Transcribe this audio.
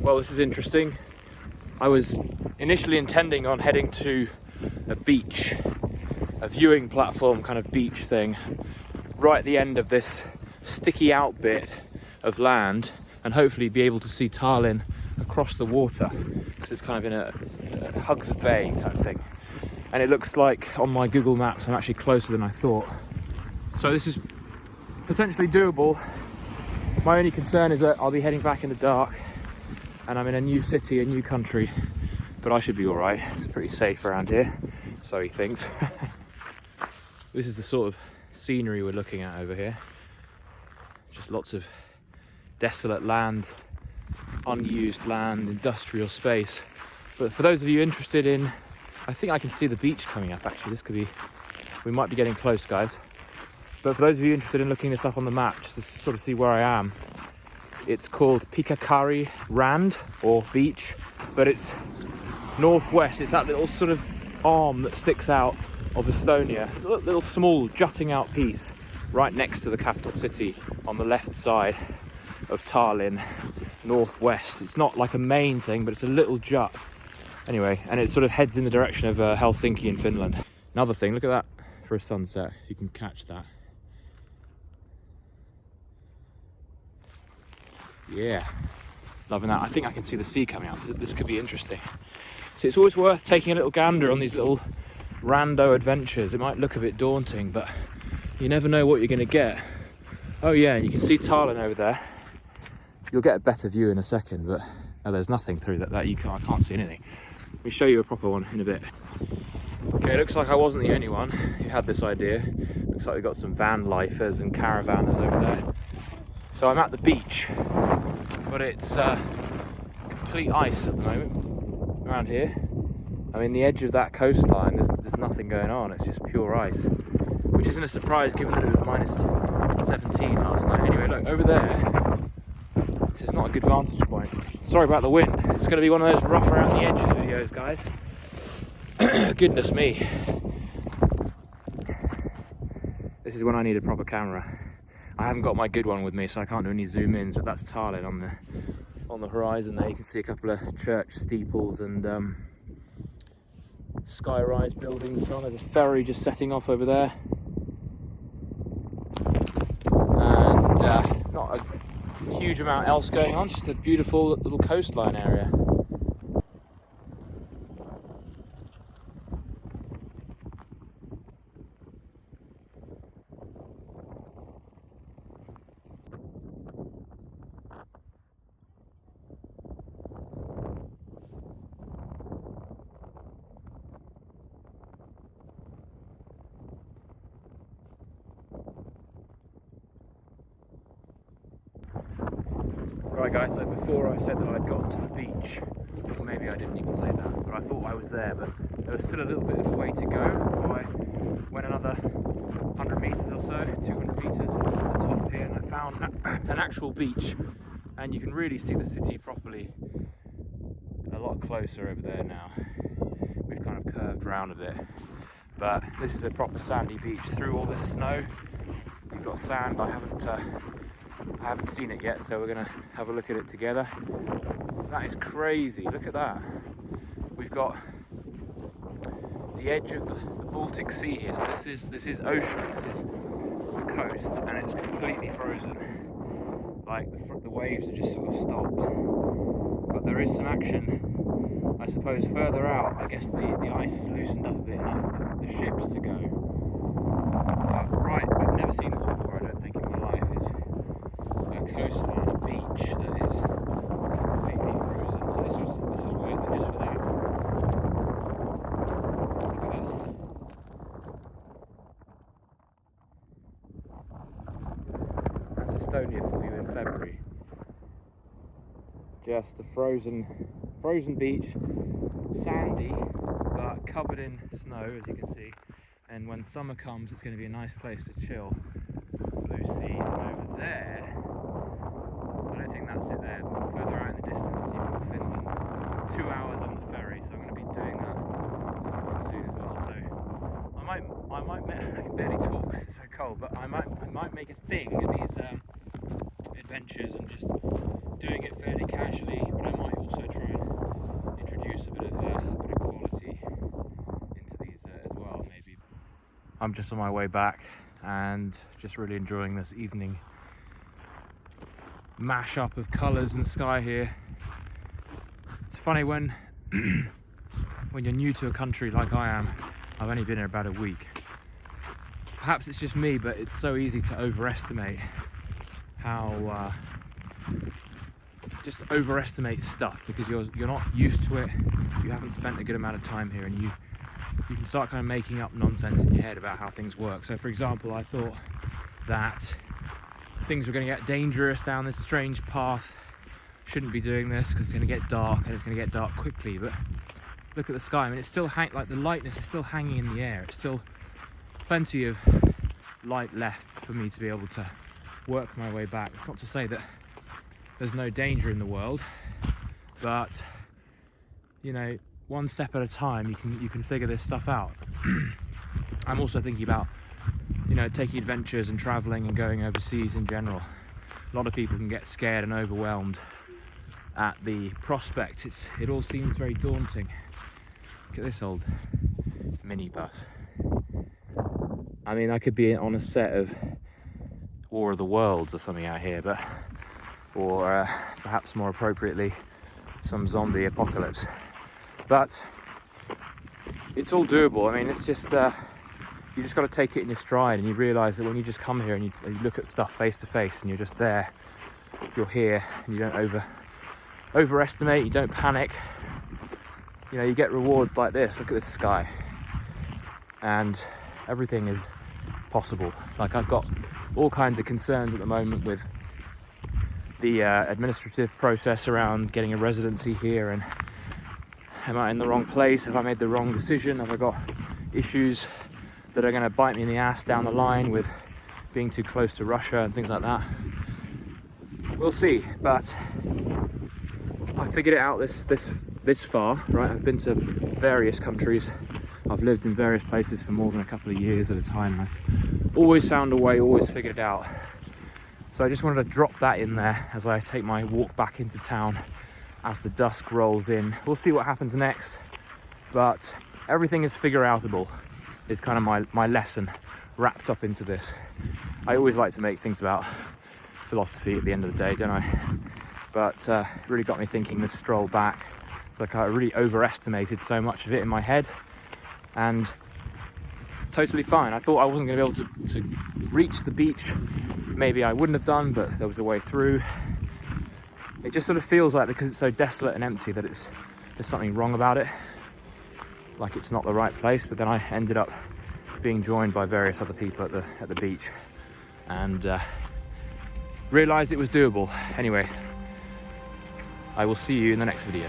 Well, this is interesting. I was initially intending on heading to a beach, a viewing platform kind of beach thing, right at the end of this sticky out bit of land, and hopefully be able to see Tallinn across the water, because it's kind of in a hugs a bay type thing. And it looks like on my Google Maps I'm actually closer than I thought. So this is potentially doable. My only concern is that I'll be heading back in the dark, and I'm in a new city, a new country, but I should be all right. It's pretty safe around here, so he thinks. This is the sort of scenery we're looking at over here. Just lots of desolate land, unused land, industrial space. But for those of you interested in, I think I can see the beach coming up actually. This could be, we might be getting close, guys. But for those of you interested in looking this up on the map, just to sort of see where I am, it's called Pikakari Rand, or beach, but it's northwest. It's that little sort of arm that sticks out of Estonia, a little small jutting out piece right next to the capital city on the left side of Tallinn, northwest. It's not like a main thing, but it's a little jut. Anyway, and it sort of heads in the direction of Helsinki in Finland. Another thing, look at that for a sunset, if you can catch that. Yeah, loving that. I think I can see the sea coming up. This could be interesting. So it's always worth taking a little gander on these little rando adventures. It might look a bit daunting, but you never know what you're going to get. Oh yeah, and you can see Tallinn over there. You'll get a better view in a second, but there's nothing through that. I can't see anything. Let me show you a proper one in a bit. Okay, looks like I wasn't the only one who had this idea. Looks like we've got some van lifers and caravanners over there. So I'm at the beach, but it's complete ice at the moment around here. I mean, the edge of that coastline, there's nothing going on. It's just pure ice, which isn't a surprise given that it was minus 17 last night. Anyway, look, over there, this is not a good vantage point. Sorry about the wind. It's going to be one of those rough around the edges videos, guys. Goodness me. This is when I need a proper camera. I haven't got my good one with me, so I can't do any zoom ins, but that's Tallinn on the horizon there. You can see a couple of church steeples and sky-rise buildings on. There's a ferry just setting off over there. And not a huge amount else going on, just a beautiful little coastline area. Right guys, so before I said that I'd gotten to the beach, or maybe I didn't even say that, but I thought I was there, but there was still a little bit of a way to go, so I went another 100 metres or so, 200 metres to the top here, and I found an actual beach, and you can really see the city properly a lot closer over there now. We've kind of curved around a bit, but this is a proper sandy beach. Through all this snow, you've got sand. I haven't seen it yet, so we're going to have a look at it together. That is crazy, look at that. We've got the edge of the Baltic Sea here, so this is ocean, this is the coast, and it's completely frozen. Like, the waves are just sort of stopped. But there is some action, I suppose, further out. I guess the ice has loosened up a bit enough for the ships to go. Right, I've never seen this before, I don't think, in my life. It's a coastline, a beach that is completely frozen. So this was worth it just for that. Look at this. That's Estonia for you in February. Just a frozen beach, sandy but covered in snow, as you can see. And when summer comes, it's going to be a nice place to chill. Blue sea, and over there, I don't think that's it there, but further out in the distance you've got Finland. 2 hours on the ferry, so I'm going to be doing that sometime soon as well. So I can barely talk, it's so cold, but I might make a thing of these adventures and just doing it fairly casually, but I might I'm just on my way back and just really enjoying this evening mash-up of colours in the sky here. It's funny when when you're new to a country like I am. I've only been here about a week. Perhaps it's just me, but it's so easy to overestimate how just overestimate stuff because you're not used to it. You haven't spent a good amount of time here, and you can start kind of making up nonsense in your head about how things work. So for example, I thought that things were going to get dangerous down this strange path. Shouldn't be doing this because it's going to get dark, and it's going to get dark quickly. But look at the sky. I mean, it's still like the lightness is still hanging in the air. It's still plenty of light left for me to be able to work my way back. It's not to say that there's no danger in the world, but you know, one step at a time, you can figure this stuff out. I'm also thinking about, you know, taking adventures and traveling and going overseas in general. A lot of people can get scared and overwhelmed at the prospect. It all seems very daunting. Look at this old minibus. I mean, I could be on a set of War of the Worlds or something out here, but or perhaps more appropriately, some zombie apocalypse. But it's all doable. I mean, it's just you just got to take it in your stride, and you realise that when you just come here and you look at stuff face to face, and you're just there, you're here, and you don't overestimate, you don't panic. You know, you get rewards like this. Look at this sky, and everything is possible. Like, I've got all kinds of concerns at the moment with the administrative process around getting a residency here, and am I in the wrong place? Have I made the wrong decision? Have I got issues that are going to bite me in the ass down the line with being too close to Russia and things like that? We'll see, but I figured it out this far, right? I've been to various countries. I've lived in various places for more than a couple of years at a time. I've always found a way, always figured it out. So I just wanted to drop that in there as I take my walk back into town as the dusk rolls in. We'll see what happens next, but everything is figure-outable is kind of my lesson wrapped up into this. I always like to make things about philosophy at the end of the day, don't I? But it really got me thinking this stroll back. It's like I really overestimated so much of it in my head, and it's totally fine. I thought I wasn't going to be able to reach the beach. Maybe I wouldn't have done, but there was a way through. It just sort of feels like, because it's so desolate and empty, that there's something wrong about it. Like it's not the right place. But then I ended up being joined by various other people at the beach, and realised it was doable. Anyway, I will see you in the next video.